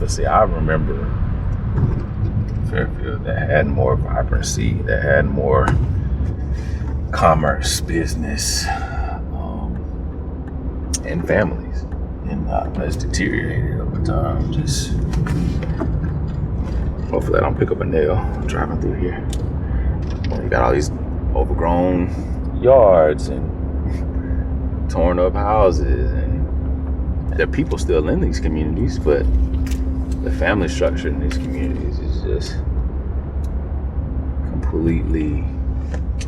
But see, I remember Fairfield that had more vibrancy, that had more commerce, business, and families. And it's deteriorated over time. Just hopefully I don't pick up a nail driving through here. You got all these overgrown yards and torn up houses, and there are people still in these communities, but the family structure in these communities is just completely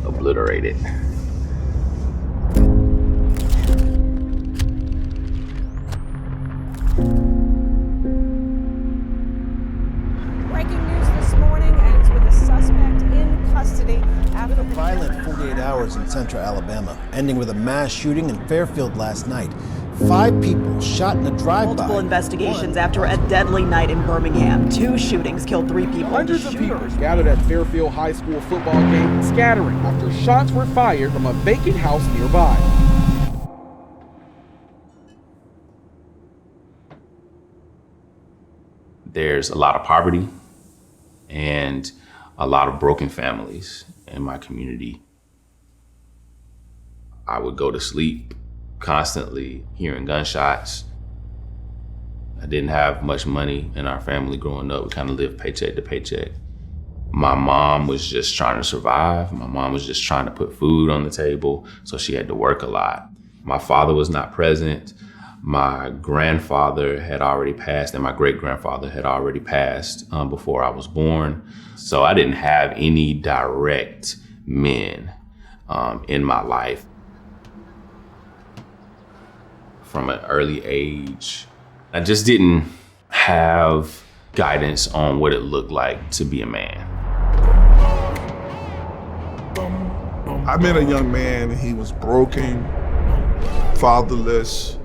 obliterated. Breaking news this morning, and it's with a suspect in custody after a violent 48 hours in central Alabama, ending with a mass shooting in Fairfield last night. 5 people shot in a drive-by. Multiple investigations after a deadly night in Birmingham. 2 shootings killed 3 people. Hundreds of people gathered at Fairfield High School football game, scattering after shots were fired from a vacant house nearby. There's a lot of poverty and a lot of broken families in my community. I would go to sleep constantly hearing gunshots. I didn't have much money in our family growing up. We kind of lived paycheck to paycheck. My mom was just trying to survive. My mom was just trying to put food on the table, so she had to work a lot. My father was not present. My grandfather had already passed, and my great-grandfather had already passed before I was born. So I didn't have any direct men in my life. From an early age, I just didn't have guidance on what it looked like to be a man. I met a young man, and he was broken, fatherless,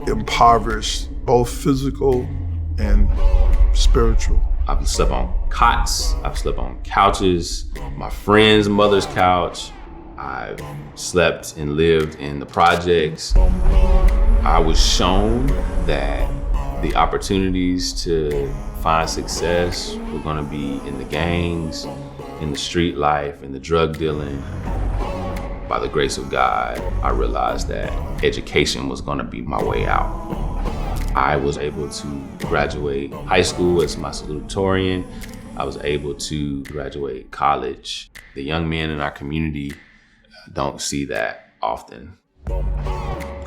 impoverished, both physical and spiritual. I've slept on cots, I've slept on couches, my friend's mother's couch. I've slept and lived in the projects. I was shown that the opportunities to find success were gonna be in the gangs, in the street life, in the drug dealing. By the grace of God, I realized that education was gonna be my way out. I was able to graduate high school as my salutatorian. I was able to graduate college. The young men in our community don't see that often.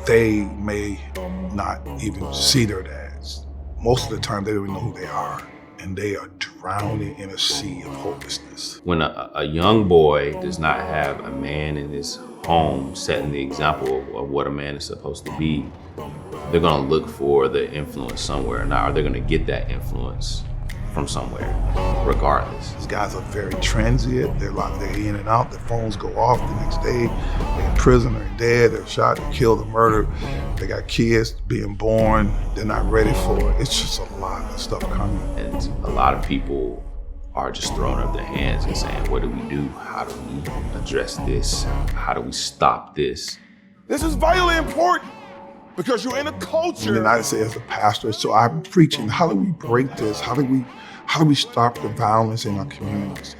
They may not even see their dads. Most of the time, they don't even know who they are, and they are drowning in a sea of hopelessness. When a young boy does not have a man in his home setting the example of what a man is supposed to be, they're gonna look for the influence somewhere. Now, are they gonna get that influence from somewhere, regardless? These guys are very transient. They're in and out. Their phones go off the next day. They're in prison, they're dead, they're shot, they're killed, or murdered. They got kids being born. They're not ready for it. It's just a lot of stuff coming. And a lot of people are just throwing up their hands and saying, what do we do? How do we address this? How do we stop this? This is vitally important because you're in a culture. And then I say as a pastor, so I'm preaching, how do we break this? How do we stop the violence in our communities?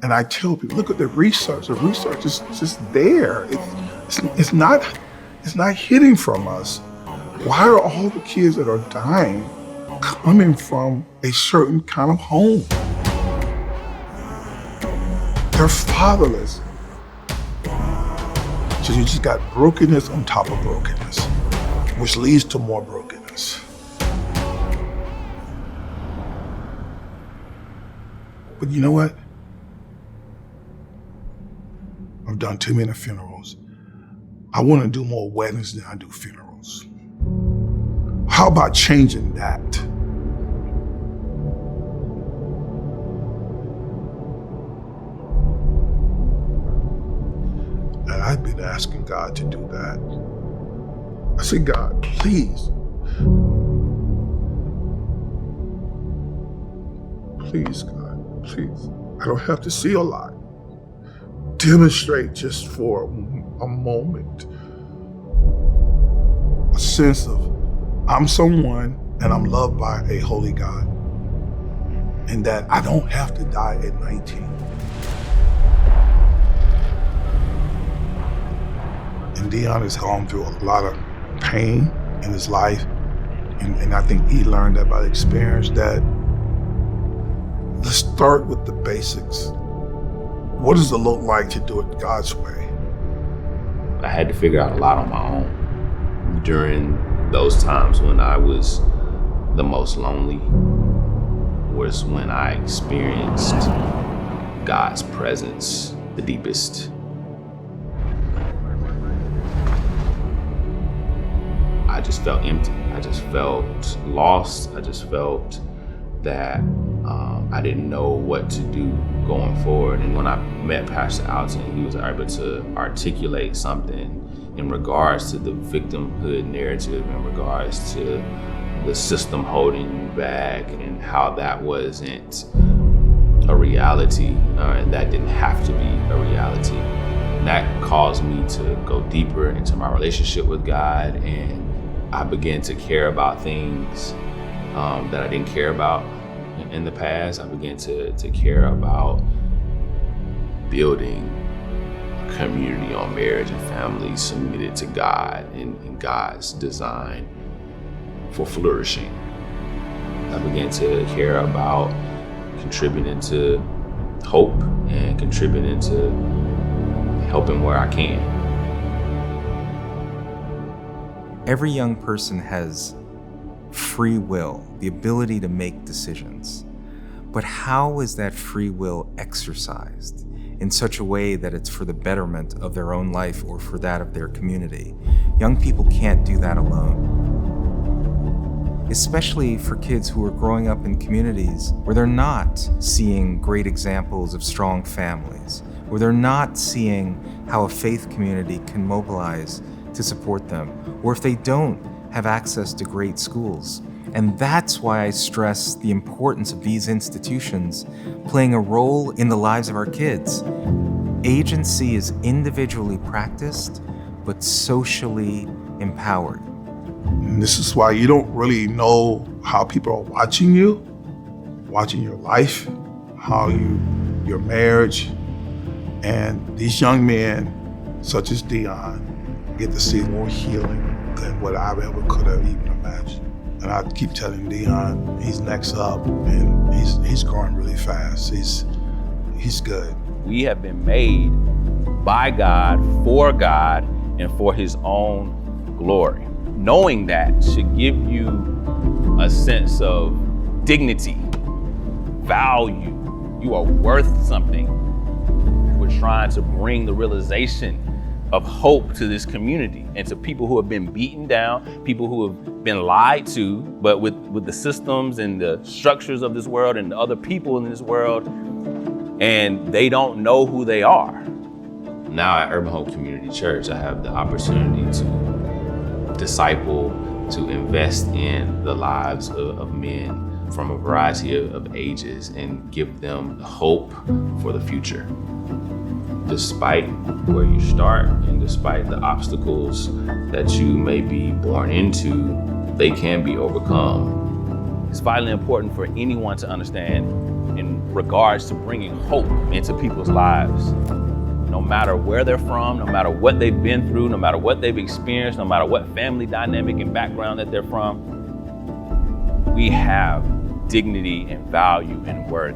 And I tell people, look at the research. The research is just there. It's not hidden from us. Why are all the kids that are dying coming from a certain kind of home? They're fatherless. So you just got brokenness on top of brokenness, which leads to more brokenness. But you know what? I've done too many funerals. I want to do more weddings than I do funerals. How about changing that? And I've been asking God to do that. I said, God, please. Please, God, please. I don't have to see a lot. Demonstrate just for a moment a sense of I'm someone and I'm loved by a holy God, and that I don't have to die at 19. And Dion has gone through a lot of pain in his life, and I think he learned that by experience, that let's start with the basics. What does it look like to do it God's way? I had to figure out a lot on my own. During those times when I was the most lonely was when I experienced God's presence the deepest. I just felt empty. I just felt lost. I just felt that I didn't know what to do going forward. And when I met Pastor Alton, he was able to articulate something in regards to the victimhood narrative, in regards to the system holding you back, and how that wasn't a reality, and that didn't have to be a reality. And that caused me to go deeper into my relationship with God, and I began to care about things that I didn't care about in the past. I began to care about building a community on marriage and family submitted to God and God's design for flourishing. I began to care about contributing to hope and contributing to helping where I can. Every young person has free will, the ability to make decisions. But how is that free will exercised in such a way that it's for the betterment of their own life or for that of their community? Young people can't do that alone. Especially for kids who are growing up in communities where they're not seeing great examples of strong families, where they're not seeing how a faith community can mobilize to support them, or if they don't have access to great schools. And that's why I stress the importance of these institutions playing a role in the lives of our kids. Agency is individually practiced, but socially empowered. And this is why you don't really know how people are watching you, watching your life, your marriage. And these young men, such as Dion, get to see more healing than what I ever could have even imagined. And I keep telling Dion, he's next up, and he's growing really fast. He's good. We have been made by God, and for his own glory. Knowing that should give you a sense of dignity, value. You are worth something. We're trying to bring the realization of hope to this community and to people who have been beaten down, people who have been lied to, but with the systems and the structures of this world and the other people in this world, and they don't know who they are. Now at Urban Hope Community Church, I have the opportunity to disciple, to invest in the lives of men from a variety of ages and give them hope for the future. Despite where you start and despite the obstacles that you may be born into, they can be overcome. It's vitally important for anyone to understand in regards to bringing hope into people's lives. No matter where they're from, no matter what they've been through, no matter what they've experienced, no matter what family dynamic and background that they're from, we have dignity and value and worth.